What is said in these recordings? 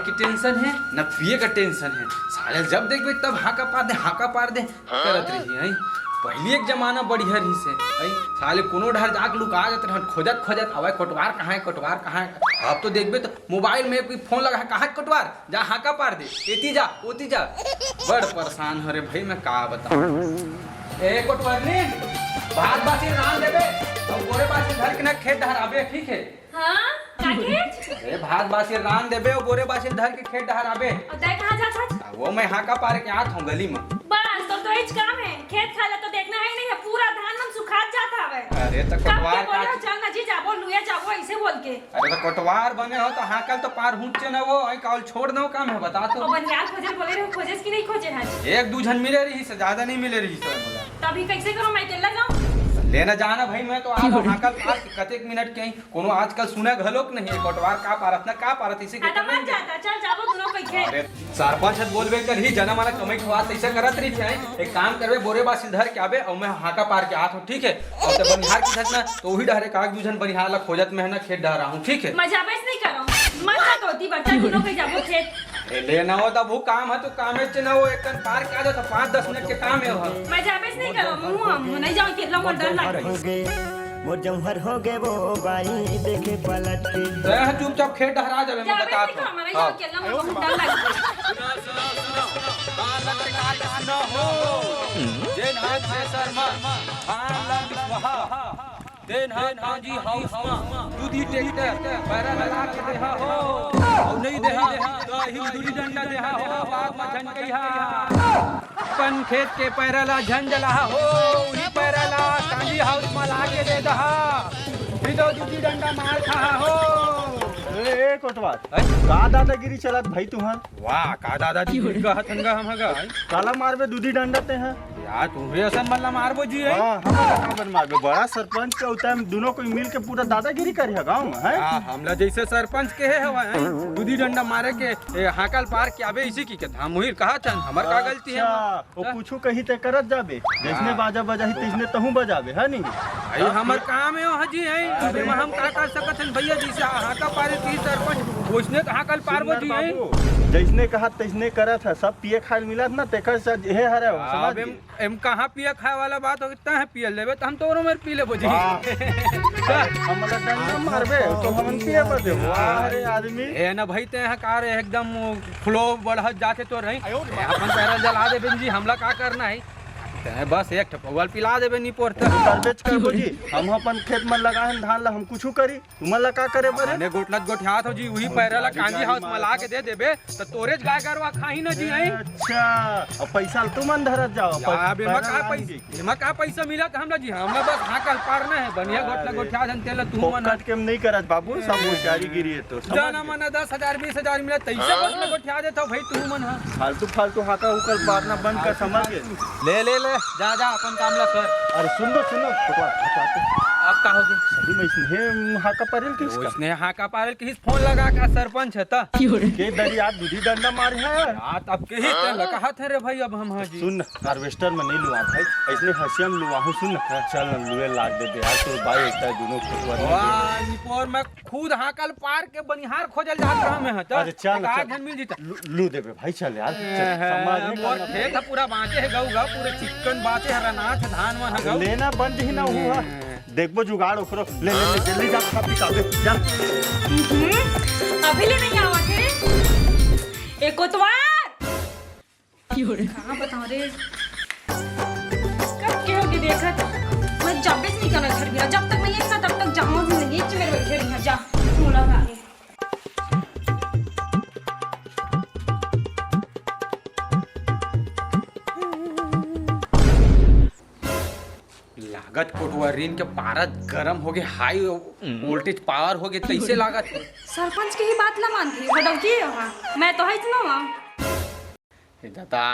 की टेंशन है न पिए का टेंशन है। साले जब देखबे तब हाका पार दे करत रही है। पहले एक जमाना बढ़िया रही से साले कोनो ढाल जाके लुका जाते रहन खोजत हवा कोटवार कहाँ है। अब तो देखबे तो मोबाइल में कोई फोन लगा है कहाँ कोटवार जा हाका पार दे एती जा ओती जा। बड़ परेशान हो रे भाई मैं का बताऊं। ए कोटवारनी भात बासी रान देबे और गोरे बासी घर के ना खेत डहराबे ठीक है। हां का खेत ए भात बासी रान देबे और गोरे बासी घर के खेत डहराबे। और तय कहां जात वो मैं हाका पार के आत हूं गली में। बस तो इच काम है खेत खाला तो देखना है नहीं है पूरा धान हम सुखात जाता हवे। अरे तो कोटवार का चल ना जी जाबो लुया जाबो ऐसे बोल के। अरे तो कोटवार बने हो तो हाकल तो पार हुंचे ना वो आई काल छोड़ दो काम है बता तो। अपन यार खोजे बोले रहे खोजेस कि नहीं खोजे हां एक दू जन मिले रही से ज्यादा नहीं मिले रही सर बोला। तभी कैसे करो मैं अकेला जाऊं लेना जाना भाई मैं तो आ हाकल पार कतेक मिनट के कोनो आजकल सुने घलोक नहीं है कोटवार का पारत ना का पारत इसे के मत जाता चल जाबो दोनों कोई खेत। अरे सरपंच बोलबे कर ही जना माना कमाई के बात ऐसे करत रही है। एक काम करबे बोरे बासी धर के आबे और मैं हाका पार के आत हूं ठीक है। और तो बनिहार की छत ना तो वही डहरे काग दूजन बनिहार ला खोजत में है ना खेत डहरा हूं ठीक है। मजा बस नहीं करो मत होती बच्चा दोनों कोई जाबो खेत। लेना हो तब वो काम है तो कामे च ना हो एक पार के आ जाओ तो 5-10 मिनट के काम है। मजा बस नहीं करो मुंह नहीं जाओ अकेला मोर डर लगे मोर जौहर हो गए वो बाई देखे पलट के रह चुपचाप खेत डहरा जावे मैं बता तो नहीं जाओ अकेला मोर डर लगे। कान लटका न हो जेन हाथ से शर्मा हां लग वहा देन हां जी हाउस में दूधी ट्रैक्टर पैरा लगा के देहा हो और नहीं देहा तो ही दूधी डंडा देहा हो बात में झन कहिया अपन खेत के पैरा ला झंझला हो उही पैरा ला कांजी हाउस में लाके दे दहा फिर तो दूधी डंडा मार खा हो। ए कोटवार का दादागिरी चलत भाई तुहर वाह का दादाजी का हथनगा हम हगा काला मारबे दूधी डंडा ते हैं यार तू भी असन मल्ला मारबो जी है। हां हमरा काबर मारबे बड़ा सरपंच के उता दोनों कोई मिल के पूरा दादागिरी करी है गांव में है। हां हमला जैसे सरपंच के है हवा है दूधी डंडा मारे के हाकल पार के आबे इसी की के हम मुहिर कहा था हमार का गलती है। वो कुछू कही ते करत जाबे जिसने बाजा बजाही तिसने तहु बजाबे है नहीं भाई हमर काम है हाजी है अबे हम का कर सकत हैं भैया जी से हाका पार की सरपंच उसने हाकल पारबो जी है जैसने कहा तैसने करत है सब पिए खाए मिलत ना तेकर से हे हरे समझ एम कहां पिए खाए वाला बात होता है पिए लेबे तो हम तो और पी लेबो जी। हमरा डंडा मारबे तो हमन पिए बदे अरे आदमी ए ना भाई ते कार एकदम फ्लो बढ़त जाते तो रही अपन पैरा जला देबे जी हमला का करना है बस एक ठपवाल पिला देबे नी पोरत करबेच करबो जी हम अपन खेत में लगाहन धान ला हम कुछ करी तुम ला का करे बरे ने गोटलत गोठियात हो जी वही पैरा ला कांजी हाउस में ला के दे देबे तो तोरेज गाय गरवा खाही न जी आई। अच्छा अब पैसा तुम धरत जाओ अब एमा का पैसा मिला त हमरा जी हमरा बस हाकल पारना है बढ़िया गोटला गोठिया जन तेल तू मन कट के नहीं करत बाबू सब होशियारी गिरी है तो जाना मन 10,000 20,000 मिला तैसे गोटला गोठिया देतो भाई तू मन फालतू हाका उकल पारना बंद कर समझ के ले जा अपन काम ला कर। अरे सुनो अब का होगे सही में इसने हाका पारल किस का उसने हाका पारल किस फोन लगा का सरपंच है त के दरिया दूधी डंडा मार है रात अब के ही त लगा थे रे भाई अब हम हां जी सुन हार्वेस्टर में नहीं लुआ भाई ऐसने हसिया में लुआ हूं सुन चल लुए लाग दे यार तो भाई एकता दोनों खुदवर वाह निपोर में खुद हाकल पार के बनिहार खोजल जात रहा में है त अरे चल धन मिल जीता लू देबे भाई चल यार समाज और खेत पूरा बांचे है गऊ पूरे चिकन बांचे हरा नाच धान मन है गऊ लेना बंद ही ना हुआ देखबो जुगाड़ ओकरो ले जल्दी जा खा पी काबे जा अभी ले नहीं आवा थे एक कोतवार कहां बताओ रे कब के होगी देखा मैं जब भी नहीं करना घर गया जब तक मैं एक साथ तब तक जाऊं जिंदगी में मेरे बैठे रही जा मोला आगे लागत कोटवारीन के पारा गरम हो गए हाई वोल्टेज पावर हो गए तैसे लागत है सरपंच की ही बात ला मानती बदौती है मैं तो है इतना वहां दादा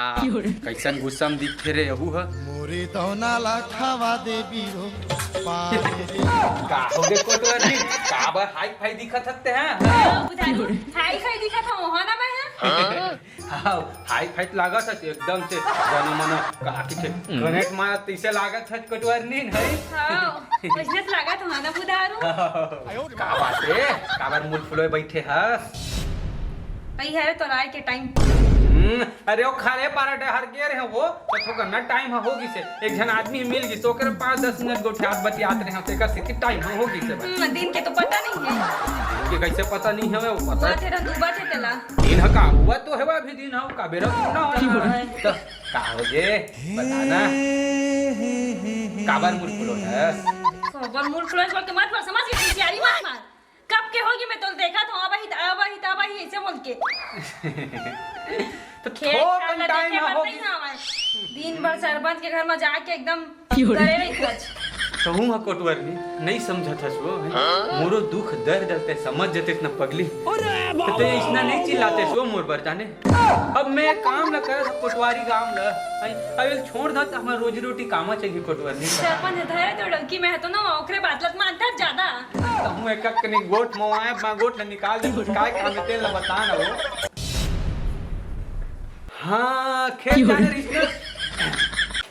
कैसन गुस्सा में दिखे रे यहू है मोरे दौना ला खावा दे बीरो का हो गए कोटवारीन का बा हाई फाई दिखत हते हैं हाई फाई दिखा था वहां ना मैं हां हाई फाई लागत है एकदम से जानो मनो का के कनेक्ट मारा तैसे लागत है कोटवारीन है हां उसने लगा था ना बुधारू का बात है का बार मूल फुलोय बैठे है भाई है तो राय के टाइम अरे वो खाने पराठे हर के रहे वो तो थोड़ा ना टाइम होगी से एक जन आदमी मिल गई तो कर 5-10 मिनट गोठियात बतियात रहे ते कर से टाइम होगी से भाई दिन के तो पता नहीं है ये कैसे पता नहीं हमें वो पता हुआ तेरा दुबा थे चला दिन का हुआ तो है अभी दिन हो का बेरा ना हो तो का हो जे बताना काबर मुरकुलो है खबर मूड फ्लैश बोल के मत मार समझ के तैयारी मत मार कब के होगी मैं तो देखा था आवाही ऐसे बोल के तो खेत खाना देखे मत नहीं हमारे दिन भर सरपंच के घर में जाके एकदम करे रही कुछ तो हूँ कोटवरनी नहीं समझा था सो मोरो दुख दर्द ते समझ जते इतना पगली तो इतना नहीं चिल्लाते सो मोर पर जाने अब मैं काम न कर कोटवारी काम ल अबे छोड़ द हमर रोजी रोटी कामा चाहिए कोटवरनी सरपंच धरे तो डंकी में है तो ना ओकरे बातलत मानता ज्यादा तो हूँ एक कने गोट मवाए मा गोट न निकाल दे काय काम तेल न बता ना वो हाँ खेत जाने रिश्ते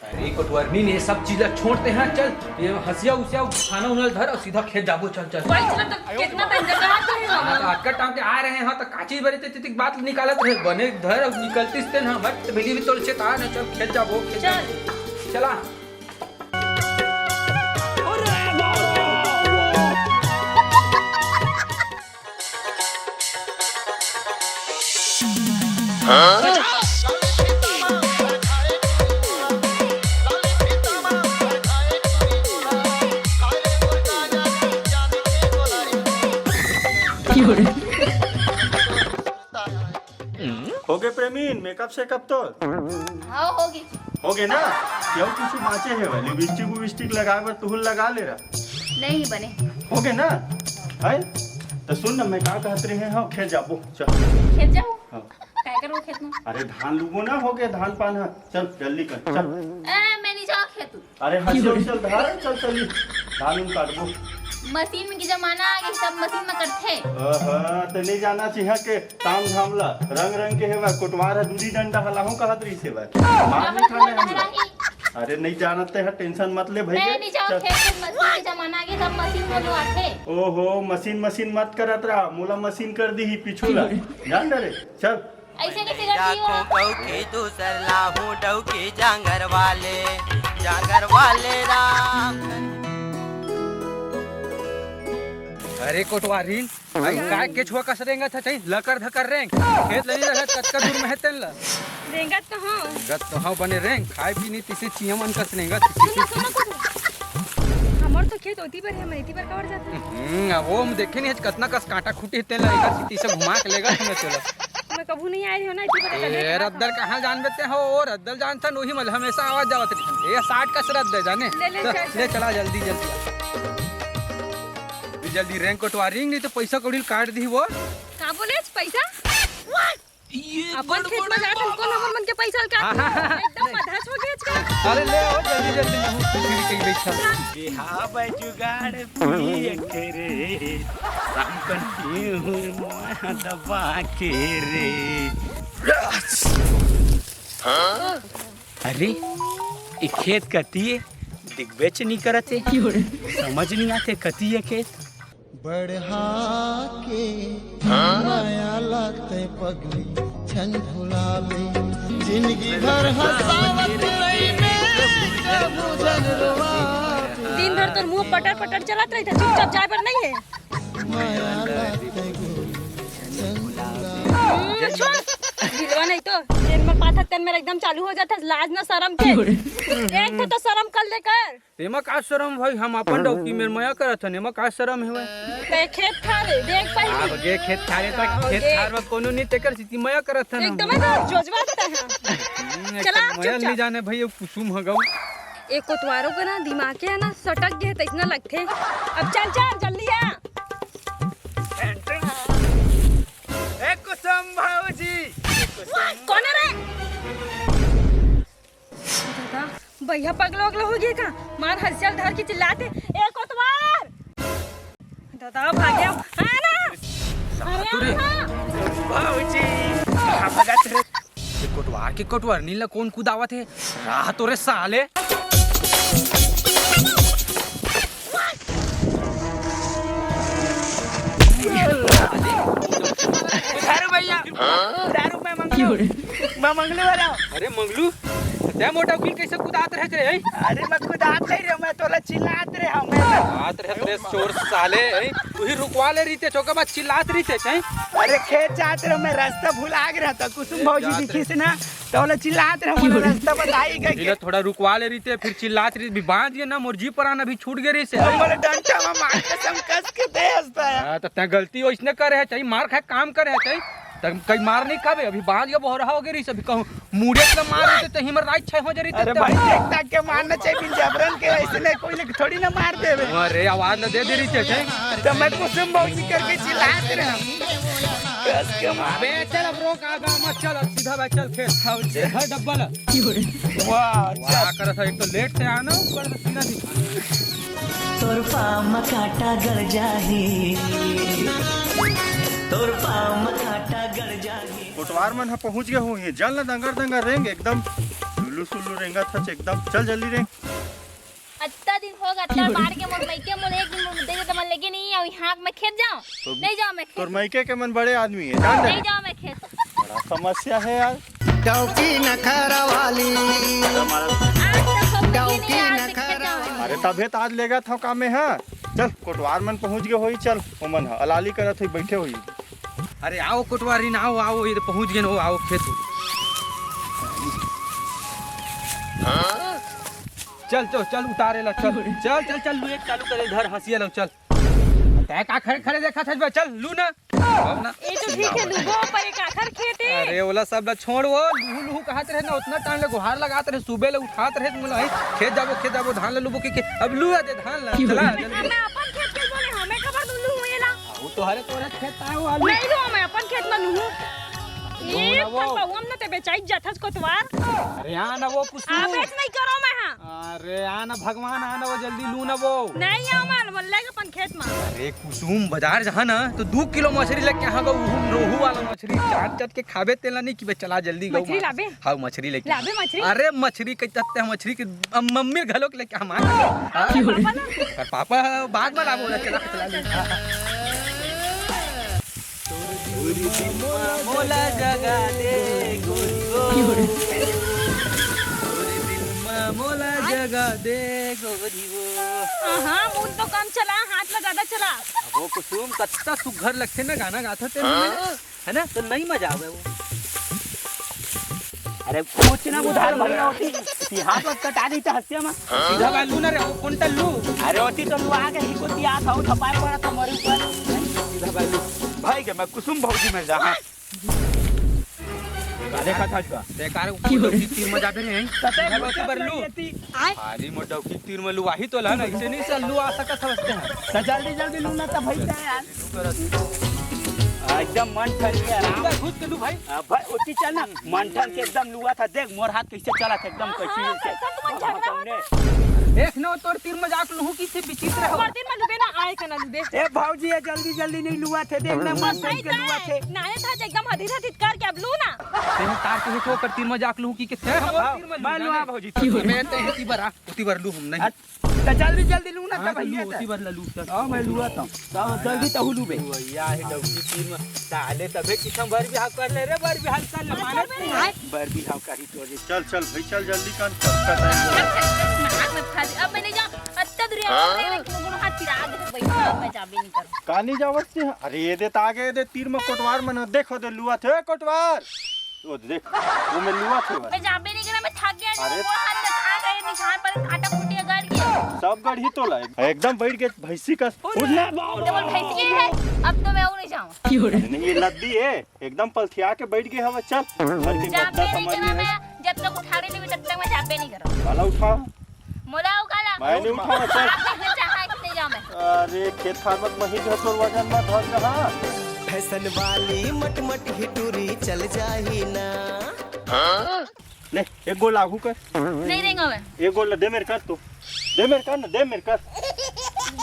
अरे कोटवरनी ने सब चीज छोड़ते हैं चल ये हंसिया उसिया खाना उना धर और सीधा खेत जाबो चल चल भाई चला तो कितना टाइम जगह तो है हम आकर टाइम के आ रहे हैं तो काची बरी तितिक बात निकालत रहे बने धर और निकलतीस ते ना बट भेली भी तोल से ता ना चल खेत जाबो चल चला हो गए प्रेमीन मेकअप शेकअप तो हाँ होगी हो गए ना क्यों कुछ बाँचे है लिपस्टिक विस्टिक लगाए पर तुहल लगा ले रहा नहीं बने हो गए ना है तो सुन ना मैं कहा कहते रहे हैं खेत जाबो चल खेत जाओ हाँ। क्या करो खेत में अरे धान लूबो ना हो गए धान पान है चल जल्दी कर चल मैं नहीं जाओ खेत अरे हंसी चल धार चल चली धान उन काटबो मशीन में की जमाना आ गई सब मशीन में करते तो नहीं जाना चाहिए के ताम झाम ला रंग रंग के है कोटवार है दूधी डंडा हलाहू कहत रही से मार नहीं खाने हम अरे नहीं जानते हैं टेंशन मत ले भाई मैं नहीं जाओ खेत में मशीन के जमाना आ गया सब मशीन में जो आते ओहो मशीन मत करत रहा मोला मशीन कर दी ही पिछूला जान डरे चल ऐसे कैसे करती हो डौकी दूसर लाहू डौकी जांगर वाले राम अरे कोटवारी भाई काय के छुआ कस रेंगा था चाहिए लकर धकर रेंग खेत लनी रहा कतका दूर में हेतन ला रेंगत कहां गत तो हां बने रेंग खाए पीनी तिसे चियमन कस रेंगा सुनो हमर तो खेत होती पर है मरीती पर कवर जाता अब वो हम देखे नहीं कितना कस कांटा खूटी तेल लगा सिटी से घुमा के लेगा हमें चलो मैं कबू नहीं आई हो ना इतनी पता ए रद्दल कहां जान बेते हो और रद्दल जानता वही मल हमेशा आवाज जावत रही ये 60 का रद्द जाने ले चला जल्दी जल्दी रैंक कटवारी नहीं तो पैसा कौड़ी काट दी वो का बोले पैसा अपन खेत में जात हमको हमर मन के पैसा का एकदम मधाच हो गया अरे ले आओ जल्दी बहुत कहीं बैठा बिहा बजुगाड़ पिए करे रामकन के दबा के रे अरे ये खेत कतिए दिग्वेच नहीं करते समझ नहीं आते कतिए खेत बढ़ा के माया लाते पगली छन भुलावे जिंदगी भर हंसावत रही बुझन रोवावे दिन भर तो मुंह पटर चलात रही था चुपचाप जाए पर नहीं है माया लाते छन भुलावे छोड़ दिलवा नहीं तो दिन में पाथा तेन मेरा एकदम चालू हो जाता लाज ना शर्म के एक तो शर्म कर ले कर तेमा का शर्म भाई हम अपन डौकी मेर मया करत हने मा का शर्म है ते खेत थारे देख अब पाई गे खेत थारे तक खेत थार में कोनो नहीं तेकर सिटी मया करत हने एकदम जोजवा देता है चला मया नहीं जाने भाई कुसुम हो गऊ एक कोतवारों का ना दिमाग के है ना सटक गए तो इतना लगते अब चल जल्दी आ एक कुसुम भाऊजी कौन है रे दादा भैया पगला हो गया का मार हंसियल धर के चिल्लाते ए कोतवार दादा भाग गया हां ना अरे भाऊजी भगत रे कोटवार के कोटवार नीला कौन कुदावत है राह तोरे साले उधारू भैया उधारू मैं मंगलू वाला अरे मंगलू ते मोटा वकील कैसे कुदात रहे रे? अरे मैं कुदात नहीं रे मैं तोला चिल्लात रे हम बात रहे तेरे चोर साले तू ही रुकवा ले रही थे चौका बात चिल्लात रही थे अरे खेत जात रहे मैं रास्ता भुला गया था कुसुम भौजी दिखी से ना तोला चिल्लात रहे मुझे रास्ता बताई गई थोड़ा रुकवा ले रही थे फिर चिल्लात रही भी बांध गए ना मुर्जी पर आना भी छूट गई से बोले डंडा में मार के समकस के दे हंसता है तो ते गलती वैसने करे है चाहिए मार खाए काम करे है चाहिए तब कई मार नहीं खावे अभी बांध के बोहरा हो गई सभी कहूं मुड़े से मार देते तो हिमर राइट छै हो जरी अरे भाई देखता के मारना चाहिए बिन जबरन के ऐसे नहीं कोई लोग थोड़ी ना मार देवे अरे आवाज न दे दे रही थे तो मैं कुसुम भौजी करके चिल्लाते रहे कस के मार बे चल अब रोक आगा मत चल सीधा भाई चल खेल हाउ हर डब्बा ला वाह क्या कर था एक तो लेट से आना ऊपर से सीना दिखा तोर पाम काटा गड़ जाही तोर पाम काटा गड़ जाही कोटवार मन पहुंच गए हो ये जल ना दंगर रेंग एकदम सुल्लू सुल्लू रेंगा था एकदम चल जल्दी रेंग अत्ता दिन होगा अत्ता मार के मोर मैके मोर एक दिन मोर दे दे मन लगे नहीं और यहाँ मैं खेत जाऊं नहीं जाऊं मैं तोर खेत मैके के मन बड़े आदमी है जान दे नहीं जाऊं मैं खेत बड़ा समस्या है यार डौकी नखरा वाली डौकी नखरा अरे तबे तो आज लेगा था काम में है चल कोटवार मन पहुंच गए होई चल ओमन है अलाली करत हुई बैठे हुई अरे आओ कोटवारी ना आओ आओ ये पहुंच गए हो आओ खेत चल चल चल उतारे ला चल चल चल चल लू एक चालू करे इधर हंसिया लो चल तय का खड़े खड़े देखा था चल लू ना अब ना ये तो ठीक है लूगो पर एक आखर खेत है अरे ओला सब ला छोड़ वो लूहू लूहू कहत रहे ना उतना टाइम ले गुहार लगात रहे सुबह ले उठात रहे तुम खेत जाबो धान ले लूबो के अब लू आ दे धान ला चला जल्दी मैं अपन खेत के बोले हमें खबर लूलू होएला वो तो हरे तोरा खेत आयो आलू नहीं लो मैं अपन खेत में लूहू ये बहुम न ते बेचाई जथस कोतवार अरे आ ना वो कुछ आप ऐसे नहीं करो मैं हां अरे आ ना भगवान आ ना वो जल्दी लू ना वो नहीं आओ मैं मल्ले के अपन खेत में अरे कुसुम बाजार जहाँ ना तो 2 किलो मछली लेके यहाँ गो रोहू वाला मछली चाट चाट के खावे तेला नहीं कि बे चला जल्दी गो मछली लाबे हाँ मछली लेके लाबे मछली अरे मछली के तत्ते मछली के मम्मी घलो के लेके हम आ कर पापा बाद में लाबो चला चला ले मोला जगा दे गोरी मोला जगा दे गोरी हां मुंह तो कम चला हाथ में ज्यादा चला वो कुसुम कत्ता सुघर लगते ना गाना गाता थे है ना तो नहीं मजा आवे वो अरे कुछ ना उधार भैया होती हाथ पर कटा दी तो हंसिया में सीधा बालू ना रे कौन टल्लू अरे होती तो लुआ के ही को दिया था थपाए पड़ा था मरे ऊपर सीधा बालू भाई के मैं कुसुम भौजी में जा देखा था इसका बेकार ऊपर तीर में जाबे नहीं कते बाकी बरलू खाली मोटा की तीर में लुआही तो ला ना इसे नहीं से लू आ सकत समझते हैं तो जल्दी जल्दी लूना तो भाई यार एकदम मन ठन के आराम खुद के लू भाई भाई उठी चल ना मन ठन के एकदम लुआ था देख मोर हाथ कैसे चला था एकदम कैसे देख ना तोर तीर में जाक लू की से विचित्र है और दिन में लुबे ना आए कना लुबे ए भौजी ये जल्दी जल्दी नहीं लुआ थे देख ना मन ठन के लुआ थे नाने था एकदम हदी हदी करके अब लू ना तेरे तार के तो कर तीर में जाक लू की के थे हम तीर में मान लुआ भौजी मैं ते हेती बरा उती बर लू हम नहीं तो जल्दी जल्दी लूना तो भैया उती बर लू सर हां मैं लुआ था जल्दी तो लू बे भैया है डौकी तीर में साले तबे किसम भर बिहाव कर ले रे भर बिहाव कर ले माने बर भी हाव करी तो चल चल भाई चल जल्दी कर का टाइम हाथ में फंस अब मैं नहीं जाऊं अत्ता दुरिया में गुण हाथ पिरा दे भाई मैं जाबे नहीं करूं कानी जावत से अरे ये दे आगे दे तीर में कोटवार मन देखो दे लुआ थे कोटवार वो देख वो में लुआ थे मैं जाबे नहीं करा मैं थक गया अरे वो हाथ में खा गए निशान पर काटा फूटिया गड़ गया सब गढ़ी तो लाए एकदम बैठ गए भैंसी का उठना डबल भैंस की है अब तो मैं वो नहीं जाऊं नहीं ये लद्दी है एकदम पलथिया के बैठ गए हवा चल घर के जाबे गद्दा नहीं समझ करा नहीं मैं जब तक उठाने नहीं तब तक मैं जाबे नहीं करा वाला उठा मोला उकाला मैं नहीं उठा चल आप देखना चाहा कि नहीं जाऊं मैं अरे खेत खार मत मही धर वजन मत धर रहा फैशन वाली मट मट हिटूरी चल जाही ना ले एक गोल लागू कर नहीं देंगे मैं एक गोल दे मेरे कर तो दे मेरे कर ना दे मेरे कर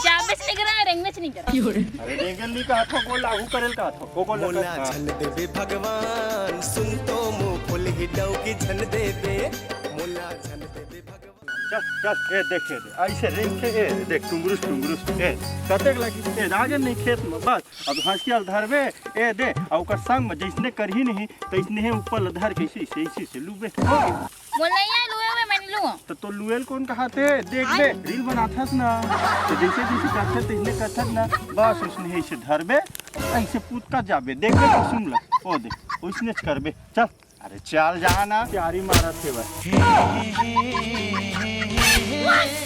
जाबे से नहीं करा रेंगने से नहीं करा अरे रेंगल नहीं का हाथों गोल लागू करेल का हाथों वो गोल मोला लगा झन देवे भगवान सुन तो मुंह फुल ही डौकी झन देवे मोला झन देवे भगवान चल चल ए देख ऐसे रेंग के ए देख टुंगरुस ए कतेक लगी ए आगे नहीं खेत में बस अब हंसिया धरबे ए दे और ओकर संग में जैसने करही नहीं तैसने ऊपर धर के ऐसे से लुबे हो गई। बोल नहीं है लुए हुए मैंने लूँ तो लुएल कौन कहाते देख बे रील बनाथस ना तो जैसे जैसे करते तैसने करथस ना बस उसने ऐसे धरबे ऐसे पूत का जाबे देख बे तो सुन ल ओ दे उसने करबे चल अरे चल जा ना प्यारी मारत थे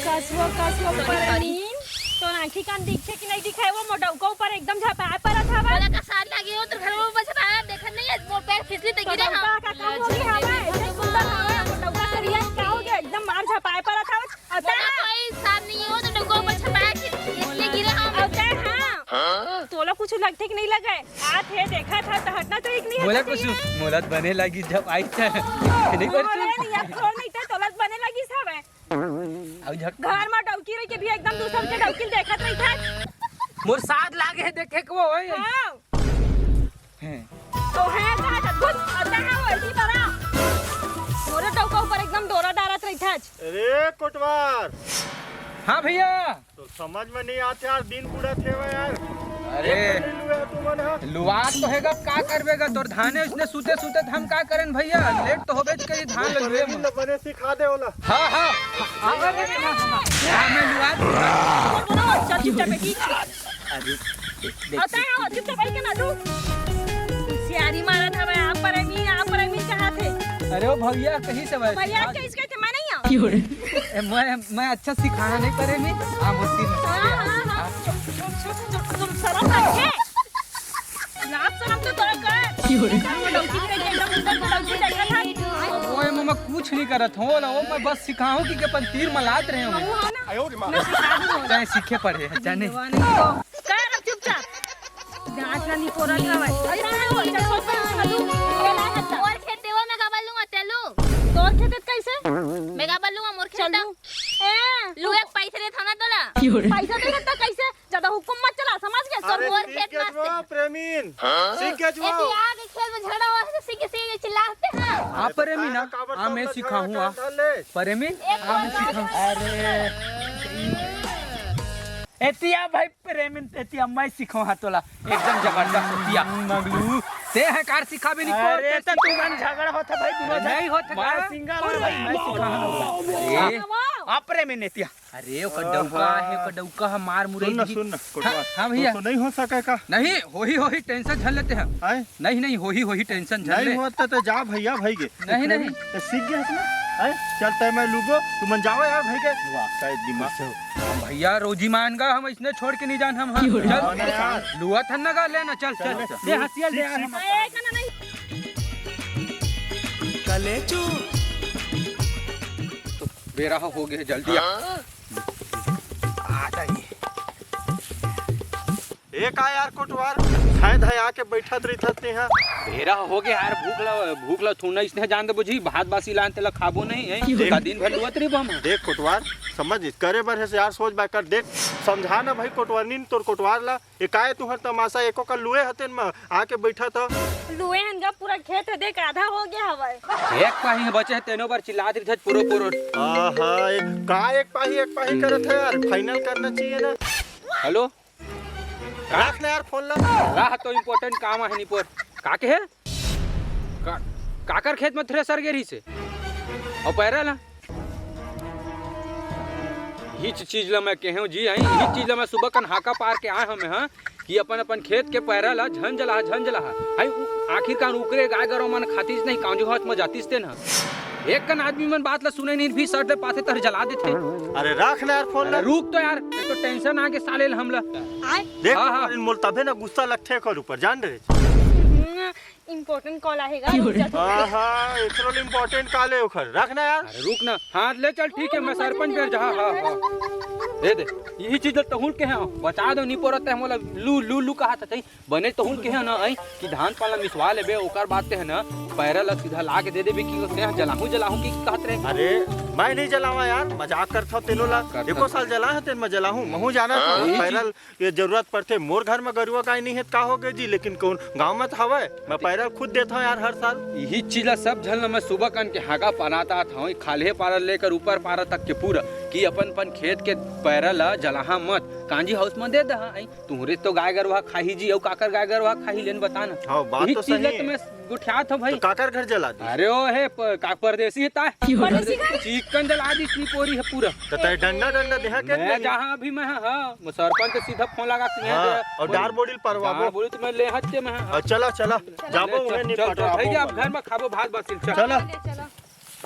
कसवा परमीन तो आंखी कान दिखे कि नहीं दिखाए वो मोटौका ऊपर एकदम झपाए पर था बोला का साथ लगी हो तो घर में बच आया देखा नहीं है मोर पैर फिसली तो गिरे मोटौका का काम हो गया हवा ऐसे सुंदर हवा मोटौका करिया क्या हो गया एकदम मार झपाए पर था आता कोई साथ नहीं हो तो डंगो पर छपाया कि इसलिए गिरे हम आता हां तोला कुछ लगते कि नहीं लगा आ थे देखा था तो हटना तो एक नहीं बोला कुछ मोलत बने लगी जब आई था नहीं नहीं यार छोड़ नहीं था तोलत बने लगी सब है अब झट घर में डौकी रही के भी एकदम दूसर के डौकी देखत नहीं था मोर साथ लागे है देखे के वो होय हां हैं तो है कहा था खुद आता है वो ऐसी बड़ा मोरे डौका ऊपर एकदम डोरा डारत रही था अरे कोटवार हां भैया तो समझ में नहीं आते यार दिन पूरा थे यार अरे तू मन लुआत तो हैगा का करबेगा तोर धाने उसने सूते सूते हम का करें भैया लेट तो होबे करी धान लगवे बने सिखा दे ओला हां हां हां मैं लुआत बोलो अच्छा चुपचाप बेटी अरे आता है चुपचाप बैठ के ना तू सियारी मारा था मैं आप पर नहीं कहा थे अरे ओ भैया कहीं से भैया के इसके थे मैं नहीं हूं मैं अच्छा सिखाना नहीं करे मैं हां मूर्ति हां तुम शर्म रखे लाभ शर्म तो तोरा कर डौकी के एकदम ऊपर डौकी देखा था ओए मम्मा कुछ नहीं करत हो ना वो मैं बस सिखाऊं कि अपन तीर मलात रहे हो आयो मैं सिखा दूं चाहे सीखे पड़े जाने कर चुपचाप जांच ना नहीं पोरा का भाई अरे वो चल सोच पे तू केला हत्ता मोर खेत देवा मैं का बलूंगा तेलू तोर खेत कैसे मैं का बलूंगा मोर खेत लू एक पैसे रे थाना तोला पैसा दे हत्ता कैसे ज्यादा हुकुम मत चला समझ गया तो मोर खेत मस्त प्रेमीन सीख के ए तू आगे खेत में झगड़ा हुआ है सीखे चिल्लाते हैं आ परेमी ना आ मैं सिखाऊं आ परेमी आ मैं सिखाऊं अरे एतिया भाई प्रेमिन एतिया मैं सिखाऊं हा तोला एकदम जबरदस्त एतिया मगलू ते है कार सिखा भी नहीं अरे तो तू मन झगड़ा होता भाई दोनों नहीं होता मैं सिंगल भाई मैं सिखा अरे आ प्रेमिन एतिया अरे ओ कडौका है मार मुरे सुन ना कोटवार हां भैया तो नहीं हो सकेगा नहीं होही टेंशन झल लेते हैं आए नहीं होही टेंशन झल नहीं ले होता तो जा भैया भाई के नहीं तो सीख गया ना आए चलते मैं लूगो तू मन जाओ यार भाई के वाह शायद दिमाग से भैया रोजी मानगा हम इसने छोड़ के नहीं जान हम चल लुआ थन ना लेना चल दे हसियल दे यार एक ना नहीं कलेचू बेरा हो गया जल्दी आ जाइए एक आ यार कोटवार शायद है आके बैठत रही यहाँ बेरा हो गया यार भूख ला थूना इसने जान दे बुझी भात बासी लान तेला खाबो नहीं है का दिन भर लुआ तरी बम देख कोटवार समझ करे बर से यार सोच बाकर देख समझा ना भाई कोटवार नीन तोर कोटवार ला एकाए तुहर तमाशा एको का लुए हतेन में आके बैठा था लुए हनगा पूरा खेत है देख आधा हो गया हवा एक पाही बचे है तेनो बार चिल्ला दे पूरो आहा एक पाही करत है यार फाइनल करना चाहिए ना हेलो रख ना यार फोन ला राह तो इम्पोर्टेंट काम है निपोर काके है काकर खेत में थ्रेसर गेरी से और पैरा ला हिच चीज ला मैं कहूं जी हई हिच चीज ला मैं सुबह कन हाका पार के आए हमें हां कि अपन खेत के पैरा ला झंझला हई आखिर कान उकरे गाय गरो मन खातीस नहीं कांजो हाथ में जातीस ते ना एक कन आदमी मन बात ला सुने नहीं भी सर दे पाथे तर जला देते अरे रख ना यार फोन ला रुक तो यार ये तो टेंशन आके साले हमला देख हाँ। मोल तबे ना गुस्सा लगथे कर ऊपर जान रे इम्पोर्टेंट कॉल आएगा आहा इतना इम्पोर्टेंट काले ओखर रख ना यार अरे रुक ना हां ले चल ठीक है मैं सरपंच बैठ जा हां दे दे यही चीज तो हुल के हैं बचा दो नहीं पड़त है मोला लू लू लू कहा था बने तो हुल के हैं ना आई कि धान पाला मिसवा लेबे ओकर बात ते है ना पैरा ला सीधा ला के दे देबे कि से जलाहूं की कहत रहे। अरे मैं नहीं जलावा यार, मजाक करता हूँ तेनो ला। एको साल जला है तेन मैं जलाहूं महू जाना था पैरल ये जरूरत पड़ते मोर घर में गरुआ गाय नहीं है का हो गए जी, लेकिन कौन गांव में तो हवे मैं पैरल खुद देता हूँ यार हर साल। यही चीज सब झल मैं सुबह कन के हागा पनाता था खाले पारा लेकर ऊपर पारा तक के पूरा कि अपन खेत के पैरा ला जलाहा मत कांजी हाउस में दे दहा तुहरे तो गाय गरवा खाही जी और काकर गाय गरवा खाही लेन बताना। हाँ बात तो सही है। मैं गुठिया था भाई तो काकर घर जला दी। अरे ओ है का परदेसी है चिकन जला दी इतनी पोरी है पूरा तो तय डंडा डंडा देहा के मैं जहां भी मैं हां सरपंच तो सीधा फोन लगा के हाँ, और डार बोडिल परवाबो बोले तो मैं ले हत्ते में चला चला जाबो उन्हें नहीं चल पटवा भैया आप घर में खाबो भात बसिल चल चला चलो